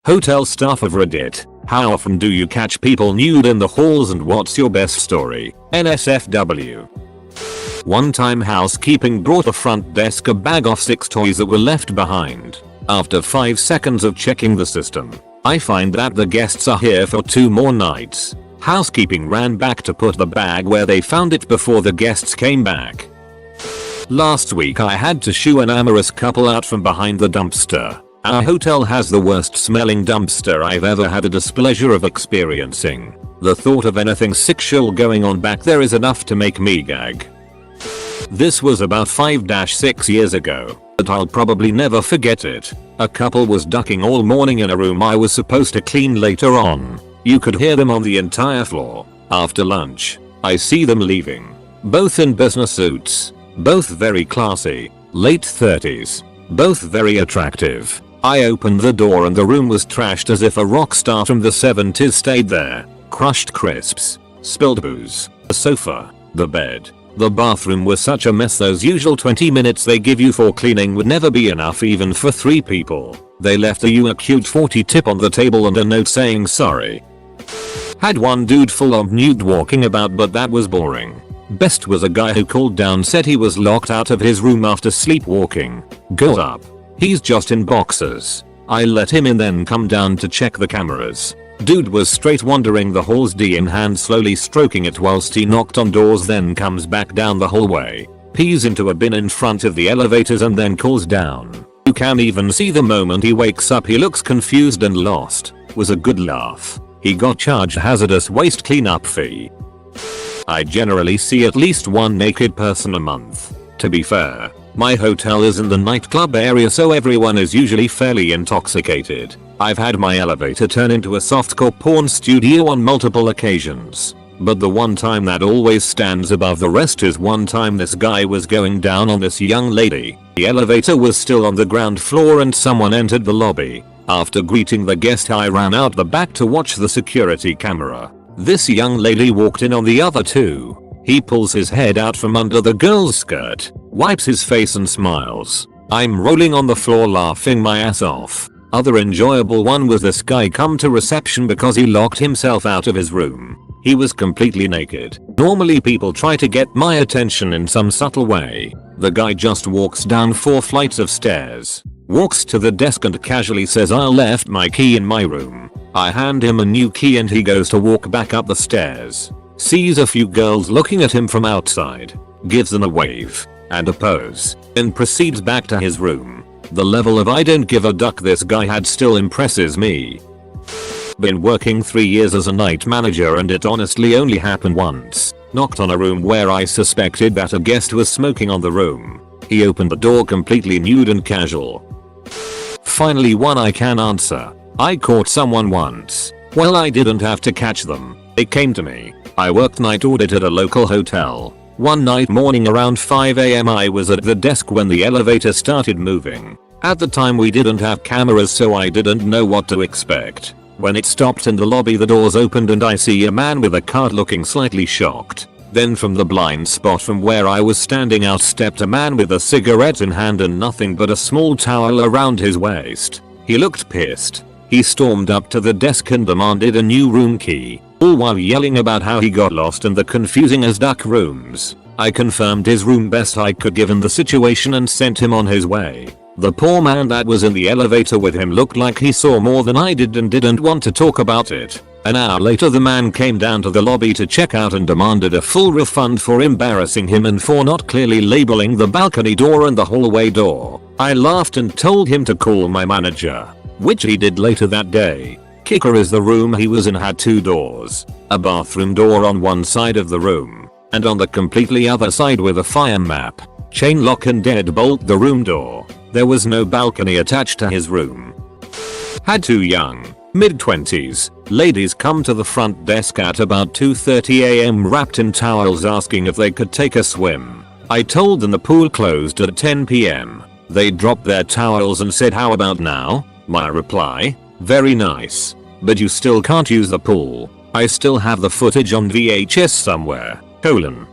Hotel staff of Reddit. How often do you catch people nude in the halls and what's your best story? NSFW. One time housekeeping brought the front desk a bag of 6 toys that were left behind. After 5 seconds of checking the system, I find that the guests are here for 2 more nights. Housekeeping ran back to put the bag where they found it before the guests came back. Last week I had to shoo an amorous couple out from behind the dumpster. Our hotel has the worst smelling dumpster I've ever had the displeasure of experiencing. The thought of anything sexual going on back there is enough to make me gag. This was about 5-6 years ago, but I'll probably never forget it. A couple was ducking all morning in a room I was supposed to clean later on. You could hear them on the entire floor. After lunch, I see them leaving. Both in business suits. Both very classy. Late 30s. Both very attractive. I opened the door and the room was trashed as if a rock star from the 70s stayed there. Crushed crisps. Spilled booze. The sofa. The bed. The bathroom was such a mess. Those usual 20 minutes they give you for cleaning would never be enough even for 3 people. They left a cute 40 tip on the table and a note saying sorry. Had one dude full on nude walking about, but that was boring. Best was a guy who called down, said he was locked out of his room after sleepwalking. Got up. He's just in boxers. I let him in, then come down to check the cameras. Dude was straight wandering the halls, D in hand, slowly stroking it whilst he knocked on doors, then comes back down the hallway. Pees into a bin in front of the elevators and then calls down. You can even see the moment he wakes up he looks confused and lost. Was a good laugh. He got charged hazardous waste cleanup fee. I generally see at least one naked person a month. To be fair, my hotel is in the nightclub area, so everyone is usually fairly intoxicated. I've had my elevator turn into a softcore porn studio on multiple occasions. But the one time that always stands above the rest is one time this guy was going down on this young lady. The elevator was still on the ground floor and someone entered the lobby. After greeting the guest, I ran out the back to watch the security camera. This young lady walked in on the other 2. He pulls his head out from under the girl's skirt, wipes his face and smiles. I'm rolling on the floor laughing my ass off. Other enjoyable one was this guy come to reception because he locked himself out of his room. He was completely naked. Normally people try to get my attention in some subtle way. The guy just walks down 4 flights of stairs, walks to the desk and casually says, "I left my key in my room." I hand him a new key and he goes to walk back up the stairs. Sees a few girls looking at him from outside, gives them a wave and a pose, then proceeds back to his room. The level of I don't give a duck this guy had still impresses me. Been working 3 years as a night manager and it honestly only happened once. Knocked on a room where I suspected that a guest was smoking on the room. He opened the door completely nude and casual. Finally one I can answer. I caught someone once. Well, I didn't have to catch them. They came to me. I worked night audit at a local hotel. One night morning around 5 AM I was at the desk when the elevator started moving. At the time we didn't have cameras, so I didn't know what to expect. When it stopped in the lobby, the doors opened and I see a man with a card looking slightly shocked. Then from the blind spot from where I was standing out stepped a man with a cigarette in hand and nothing but a small towel around his waist. He looked pissed. He stormed up to the desk and demanded a new room key, all while yelling about how he got lost in the confusing as duck rooms. I confirmed his room best I could given the situation and sent him on his way. The poor man that was in the elevator with him looked like he saw more than I did and didn't want to talk about it. An hour later the man came down to the lobby to check out and demanded a full refund for embarrassing him and for not clearly labeling the balcony door and the hallway door. I laughed and told him to call my manager, which he did later that day. Kicker is the room he was in had 2 doors. A bathroom door on one side of the room, and on the completely other side with a fire map, chain lock and deadbolt the room door. There was no balcony attached to his room. Had 2 young, mid-20s, ladies come to the front desk at about 2:30 AM wrapped in towels asking if they could take a swim. I told them the pool closed at 10 PM. They dropped their towels and said, "How about now?" My reply, "Very nice. But you still can't use the pool. I still have the footage on VHS somewhere, colon."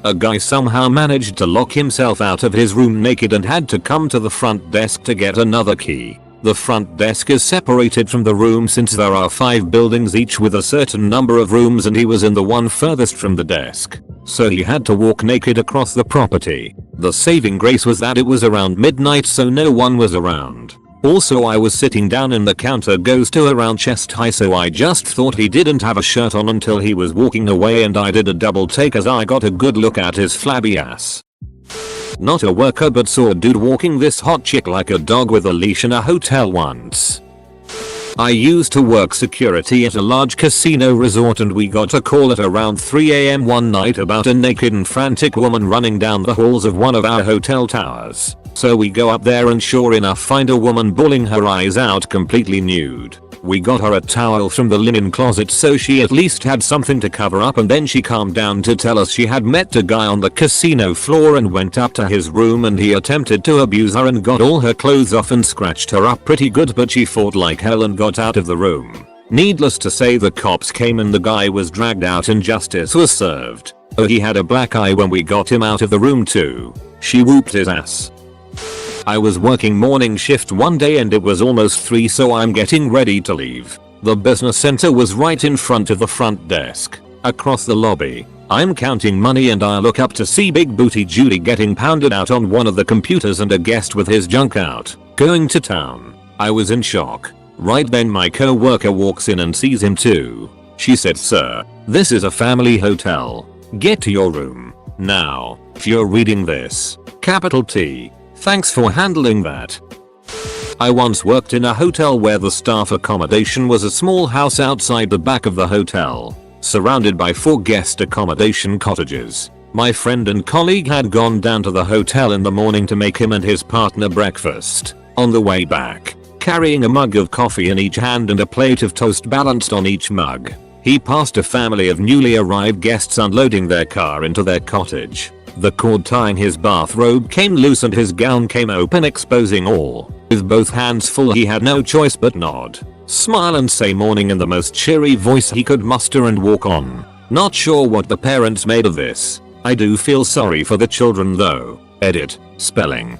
A guy somehow managed to lock himself out of his room naked and had to come to the front desk to get another key. The front desk is separated from the room since there are 5 buildings each with a certain number of rooms, and he was in the one furthest from the desk. So he had to walk naked across the property. The saving grace was that it was around midnight, so no one was around. Also, I was sitting down and the counter goes to around chest high, so I just thought he didn't have a shirt on until he was walking away, and I did a double take as I got a good look at his flabby ass. Not a worker, but saw a dude walking this hot chick like a dog with a leash in a hotel once. I used to work security at a large casino resort, and we got a call at around 3 AM one night about a naked and frantic woman running down the halls of one of our hotel towers. So we go up there and sure enough find a woman bawling her eyes out, completely nude. We got her a towel from the linen closet so she at least had something to cover up, and then she calmed down to tell us she had met a guy on the casino floor and went up to his room and he attempted to abuse her and got all her clothes off and scratched her up pretty good, but she fought like hell and got out of the room. Needless to say, the cops came and the guy was dragged out and justice was served. Oh, he had a black eye when we got him out of the room too. She whooped his ass. I was working morning shift one day and it was almost 3, so I'm getting ready to leave. The business center was right in front of the front desk. Across the lobby, I'm counting money and I look up to see Big Booty Judy getting pounded out on one of the computers and a guest with his junk out, going to town. I was in shock. Right then my co-worker walks in and sees him too. She said, "Sir, this is a family hotel. Get to your room. Now, if you're reading this, capital T. Thanks for handling that." I once worked in a hotel where the staff accommodation was a small house outside the back of the hotel, surrounded by 4 guest accommodation cottages. My friend and colleague had gone down to the hotel in the morning to make him and his partner breakfast. On the way back, carrying a mug of coffee in each hand and a plate of toast balanced on each mug, he passed a family of newly arrived guests unloading their car into their cottage. The cord tying his bathrobe came loose and his gown came open, exposing all. With both hands full, he had no choice but nod, smile and say morning in the most cheery voice he could muster and walk on. Not sure what the parents made of this. I do feel sorry for the children though. Edit. Spelling.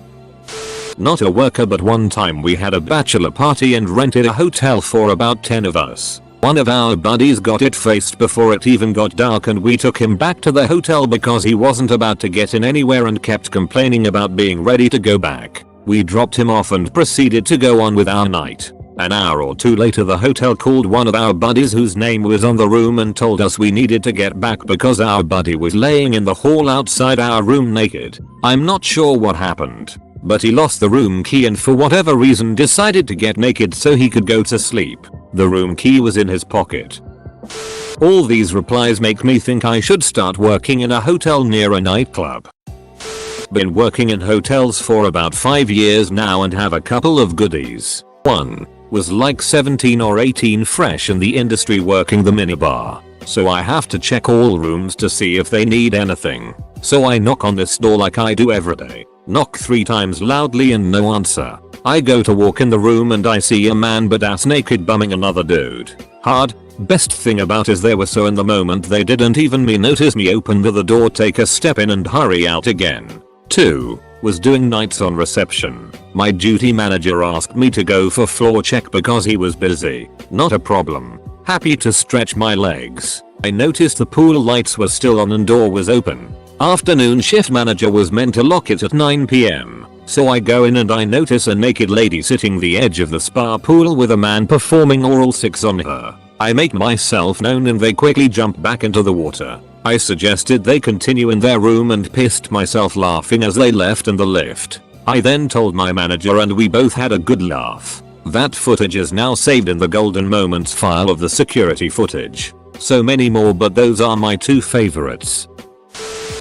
Not a worker, but one time we had a bachelor party and rented a hotel for about 10 of us. One of our buddies got it faced before it even got dark, and we took him back to the hotel because he wasn't about to get in anywhere and kept complaining about being ready to go back. We dropped him off and proceeded to go on with our night. An hour or 2 later, the hotel called one of our buddies whose name was on the room and told us we needed to get back because our buddy was laying in the hall outside our room naked. I'm not sure what happened, but he lost the room key and for whatever reason decided to get naked so he could go to sleep. The room key was in his pocket. All these replies make me think I should start working in a hotel near a nightclub. Been working in hotels for about 5 years now and have a couple of goodies. 1. Was like 17 or 18, fresh in the industry working the minibar. So I have to check all rooms to see if they need anything. So I knock on this door like I do every day. Knock 3 times loudly and no answer. I go to walk in the room and I see a man butt ass naked bumming another dude. Hard. Best thing about is they were so in the moment they didn't even notice me open the door, take a step in and hurry out again. 2. Was doing nights on reception. My duty manager asked me to go for floor check because he was busy. Not a problem. Happy to stretch my legs. I noticed the pool lights were still on and door was open. Afternoon shift manager was meant to lock it at 9 PM. So I go in and I notice a naked lady sitting the edge of the spa pool with a man performing oral sex on her. I make myself known and they quickly jump back into the water. I suggested they continue in their room and pissed myself laughing as they left in the lift. I then told my manager and we both had a good laugh. That footage is now saved in the golden moments file of the security footage. So many more, but those are my 2 favorites.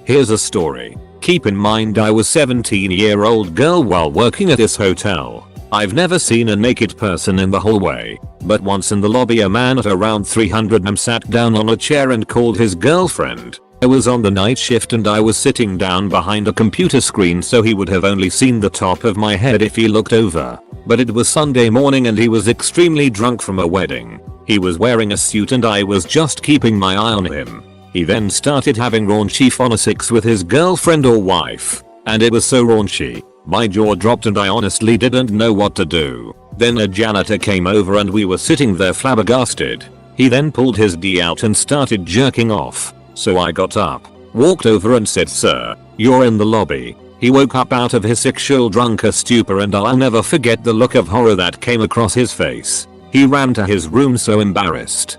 Here's a story. Keep in mind I was 17-year-old girl while working at this hotel. I've never seen a naked person in the hallway, but once in the lobby a man at around 300 m sat down on a chair and called his girlfriend. I was on the night shift and I was sitting down behind a computer screen, so he would have only seen the top of my head if he looked over. But it was Sunday morning and he was extremely drunk from a wedding. He was wearing a suit and I was just keeping my eye on him. He then started having raunchy phonetics with his girlfriend or wife. And it was so raunchy, My jaw dropped and I honestly didn't know what to do. Then a janitor came over and we were sitting there flabbergasted. He then pulled his D out and started jerking off. So I got up, walked over and said, "Sir, you're in the lobby." He woke up out of his sexual drunker stupor and I'll never forget the look of horror that came across his face. He ran to his room so embarrassed.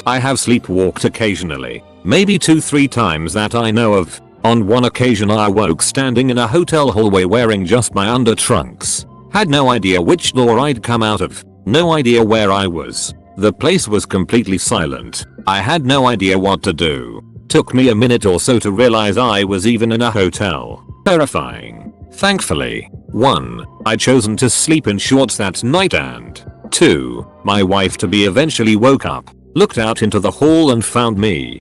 I have sleepwalked occasionally, maybe 2-3 times that I know of. On one occasion I woke standing in a hotel hallway wearing just my under trunks. Had no idea which door I'd come out of, no idea where I was. The place was completely silent. I had no idea what to do. Took me a minute or so to realize I was even in a hotel. Terrifying. Thankfully, 1. I'd chosen to sleep in shorts that night and 2. My wife-to-be eventually woke up, looked out into the hall and found me.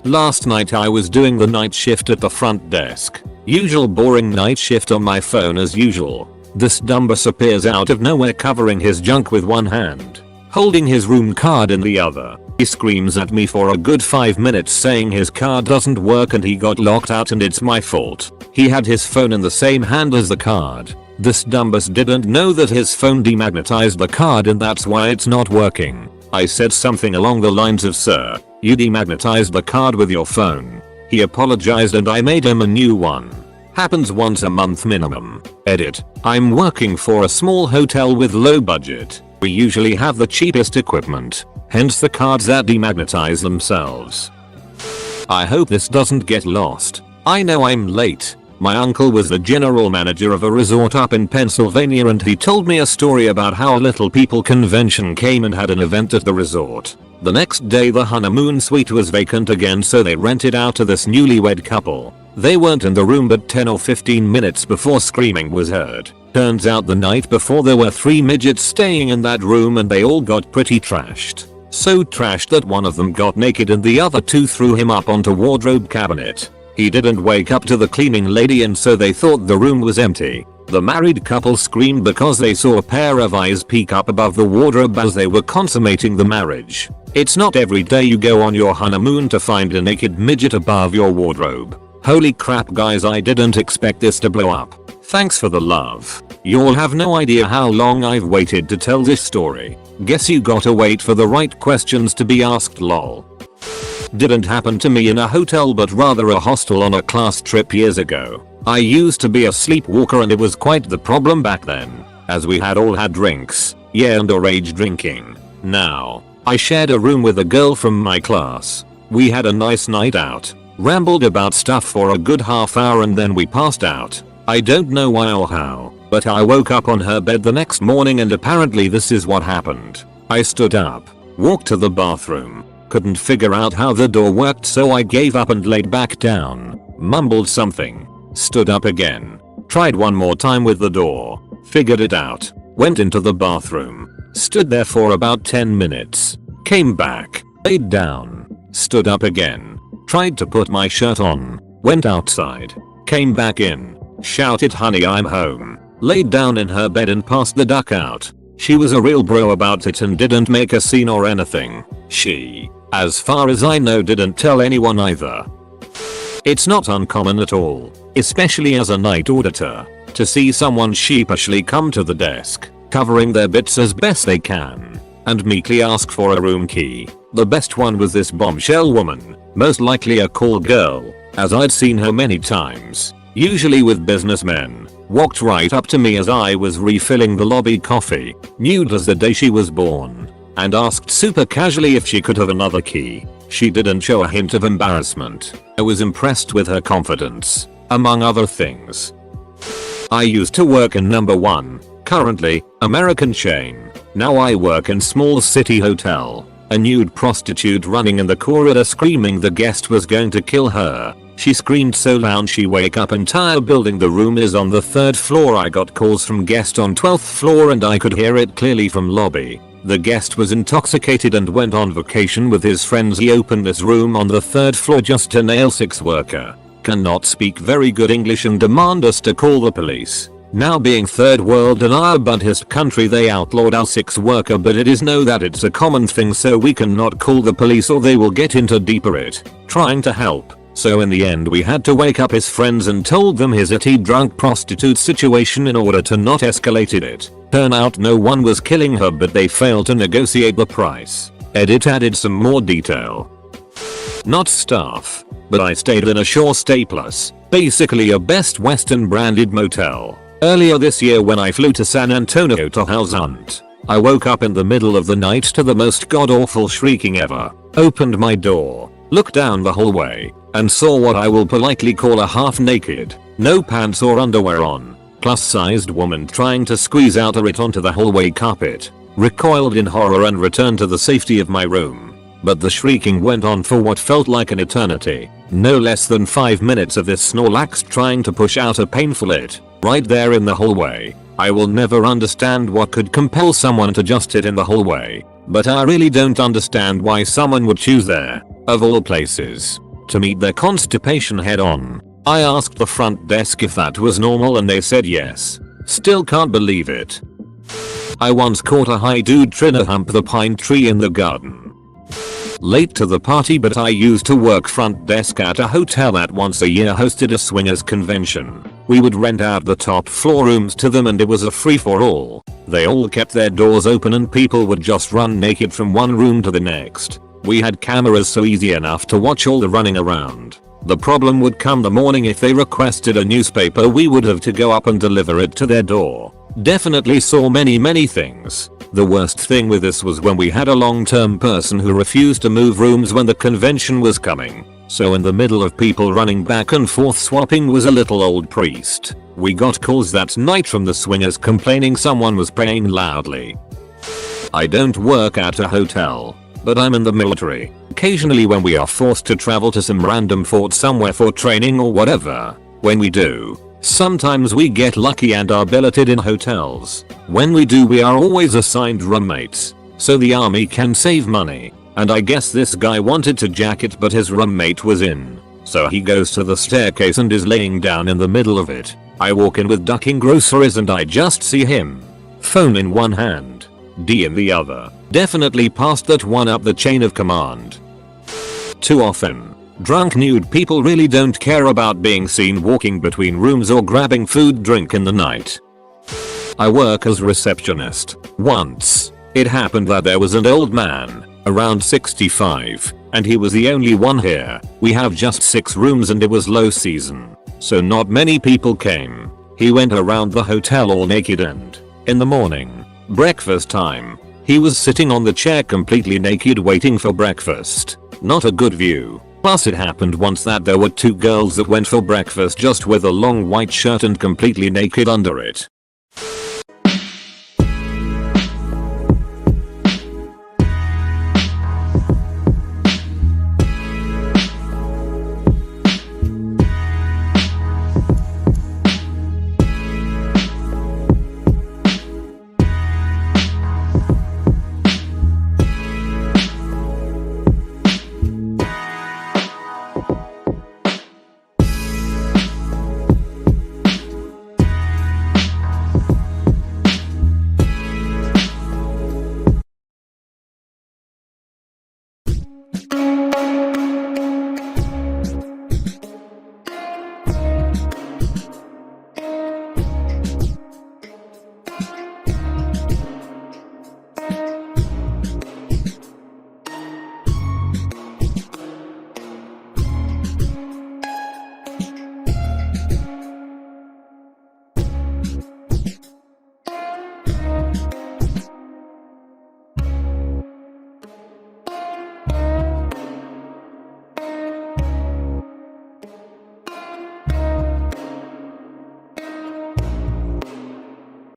Last night I was doing the night shift at the front desk. Usual boring night shift on my phone as usual. This dumbass appears out of nowhere covering his junk with one hand, holding his room card in the other. He screams at me for a good 5 minutes saying his card doesn't work and he got locked out and it's my fault. He had his phone in the same hand as the card. This dumbass didn't know that his phone demagnetized the card and that's why it's not working. I said something along the lines of, "Sir, you demagnetized the card with your phone." He apologized and I made him a new one. Happens once a month minimum. Edit. I'm working for a small hotel with low budget. We usually have the cheapest equipment, hence the cards that demagnetize themselves. I hope this doesn't get lost. I know I'm late. My uncle was the general manager of a resort up in Pennsylvania and he told me a story about how a Little People convention came and had an event at the resort. The next day the honeymoon suite was vacant again so they rented out to this newlywed couple. They weren't in the room but 10 or 15 minutes before screaming was heard. Turns out the night before there were 3 midgets staying in that room and they all got pretty trashed. So trashed that one of them got naked and the other 2 threw him up onto wardrobe cabinet. He didn't wake up to the cleaning lady and so they thought the room was empty. The married couple screamed because they saw a pair of eyes peek up above the wardrobe as they were consummating the marriage. It's not every day you go on your honeymoon to find a naked midget above your wardrobe. Holy crap guys, I didn't expect this to blow up. Thanks for the love. You'll have no idea how long I've waited to tell this story. Guess you gotta wait for the right questions to be asked, lol. Didn't happen to me in a hotel but rather a hostel on a class trip years ago. I used to be a sleepwalker and it was quite the problem back then, as we had all had drinks, yeah, underage drinking. Now, I shared a room with a girl from my class. We had a nice night out, rambled about stuff for a good half hour and then we passed out. I don't know why or how, but I woke up on her bed the next morning and apparently this is what happened. I stood up, walked to the bathroom, couldn't figure out how the door worked so I gave up and laid back down, mumbled something, stood up again, tried one more time with the door, figured it out, went into the bathroom, stood there for about 10 minutes, came back, laid down, stood up again, tried to put my shirt on, went outside, came back in, shouted "Honey, I'm home," laid down in her bed and passed the duck out. She was a real bro about it and didn't make a scene or anything. She, as far as I know, didn't tell anyone either. It's not uncommon at all, especially as a night auditor, to see someone sheepishly come to the desk, covering their bits as best they can, and meekly ask for a room key. The best one was this bombshell woman, most likely a call girl, as I'd seen her many times, usually with businessmen, walked right up to me as I was refilling the lobby coffee, nude as the day she was born, and asked super casually if she could have another key. She didn't show a hint of embarrassment. I was impressed with her confidence, among other things. I used to work in number 1, currently, American chain. Now I work in small city hotel. A nude prostitute running in the corridor screaming the guest was going to kill her. She screamed so loud she wake up entire building. The room is on the 3rd floor. I got calls from guest on 12th floor and I could hear it clearly from lobby. The guest was intoxicated and went on vacation with his friends. He opened this room on the 3rd floor just to nail 6 worker. Cannot speak very good English and demand us to call the police. Now being third world and our Buddhist country, they outlawed our 6 worker, but it is know that it's a common thing, so we cannot call the police or they will get into deeper it. Trying to help. So in the end we had to wake up his friends and told them his itty drunk prostitute situation in order to not escalate it. Turn out no one was killing her, but they failed to negotiate the price. Edit added some more detail. Not staff, but I stayed in a Shore Stay Plus, basically a Best Western branded motel. Earlier this year when I flew to San Antonio to house hunt, I woke up in the middle of the night to the most god-awful shrieking ever. Opened my door, looked down the hallway, and saw what I will politely call a half-naked, no pants or underwear on, plus-sized woman trying to squeeze out of it onto the hallway carpet. Recoiled in horror and returned to the safety of my room. But the shrieking went on for what felt like an eternity. No less than 5 minutes of this Snorlax trying to push out a painful it, right there in the hallway. I will never understand what could compel someone to just sit in the hallway, but I really don't understand why someone would choose there, of all places, to meet their constipation head on. I asked the front desk if that was normal and they said yes. Still can't believe it. I once caught a high dude trying to hump the pine tree in the garden. Late to the party, but I used to work front desk at a hotel that once a year hosted a swingers convention. We would rent out the top floor rooms to them and it was a free for all. They all kept their doors open and people would just run naked from one room to the next. We had cameras, so easy enough to watch all the running around. The problem would come the morning if they requested a newspaper, we would have to go up and deliver it to their door. Definitely saw many things. The worst thing with this was when we had a long-term person who refused to move rooms when the convention was coming. So in the middle of people running back and forth swapping was a little old priest. We got calls that night from the swingers complaining someone was praying loudly. I don't work at a hotel, but I'm in the military. Occasionally when we are forced to travel to some random fort somewhere for training or whatever, when we do, sometimes we get lucky and are billeted in hotels. When we do, we are always assigned roommates, so the army can save money. And I guess this guy wanted to jack it, but his roommate was in. So he goes to the staircase and is laying down in the middle of it. I walk in with ducking groceries and I just see him. Phone in one hand, D in the other. Definitely passed that one up the chain of command. Too often, drunk nude people really don't care about being seen walking between rooms or grabbing food drink in the night. I work as receptionist. Once, it happened that there was an old man, around 65, and he was the only one here. We have just 6 rooms and it was low season, so not many people came. He went around the hotel all naked and, in the morning, breakfast time, he was sitting on the chair completely naked waiting for breakfast. Not a good view. Plus it happened once that there were 2 girls that went for breakfast just with a long white shirt and completely naked under it.